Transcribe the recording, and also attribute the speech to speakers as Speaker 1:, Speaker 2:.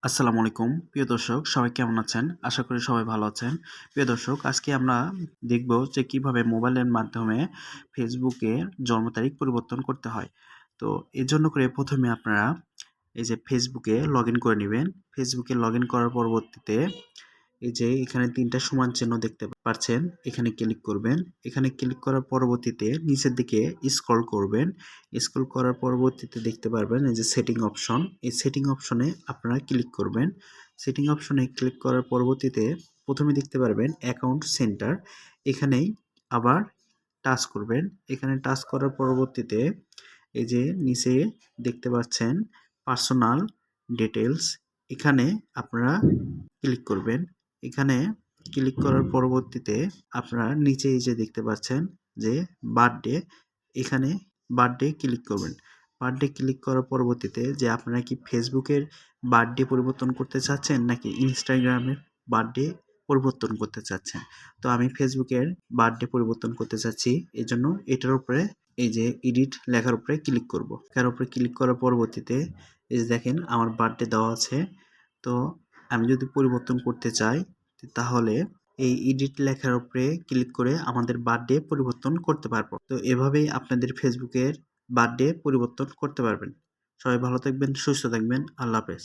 Speaker 1: আসসালামু আলাইকুম প্রিয় দর্শক, সবাই কেমন আছেন? আশা করি সবাই ভালো আছেন। প্রিয় দর্শক, আজকে আমরা দেখব যে কিভাবে মোবাইলের মাধ্যমে ফেসবুকে জন্ম তারিখ পরিবর্তন করতে হয়। তো এর জন্য করে প্রথমে আপনারা এই যে ফেসবুকে লগইন করে নিবেন। ফেসবুকে লগইন করার পরবর্তীতে এই যে এখানে ৩ টা সমান চিহ্ন দেখতে পাচ্ছেন, এখানে ক্লিক করবেন। এখানে ক্লিক করার পরবর্তীতে নিচের দিকে স্ক্রল করবেন। স্ক্রল করার পরবর্তীতে দেখতে পারবেন এই যে সেটিং অপশন। এই সেটিং অপশনে আপনারা ক্লিক করবেন। সেটিং অপশনে ক্লিক করার পরবর্তীতে প্রথমে দেখতে পারবেন অ্যাকাউন্ট সেন্টার। এখানেই আবার টাচ করবেন। এখানে টাচ করার পরবর্তীতে এই যে নিচে দেখতে পাচ্ছেন পার্সোনাল ডিটেইলস, এখানে আপনারা ক্লিক করবেন। এখানে ক্লিক করার পরবর্তীতে আপনারা নিচে এই যে দেখতে পাচ্ছেন যে বার্থডে, এখানে বার্থডে ক্লিক করবেন। বার্থডে ক্লিক করার পরবর্তীতে যে আপনারা কি ফেসবুকের বার্থডে পরিবর্তন করতে চাচ্ছেন নাকি ইনস্টাগ্রামের বার্থডে পরিবর্তন করতে চাচ্ছেন। তো আমি ফেসবুকের বার্থডে পরিবর্তন করতে চাচ্ছি। এজন্য এটার উপরে এই যে এডিট লেখার উপরে ক্লিক করব। এর উপরে ক্লিক করার পরবর্তীতে এই যে দেখেন আমার বার্থডে দেওয়া আছে। তো আমি যদি পরিবর্তন করতে চাই তাহলে এই এডিট লেখার উপরে ক্লিক করে আমাদের বার্থডে পরিবর্তন করতে পারবো। তো এভাবেই আপনাদের ফেসবুকের বার্থডে পরিবর্তন করতে পারবেন। সবাই ভালো থাকবেন, সুস্থ থাকবেন। আল্লাহ হাফেজ।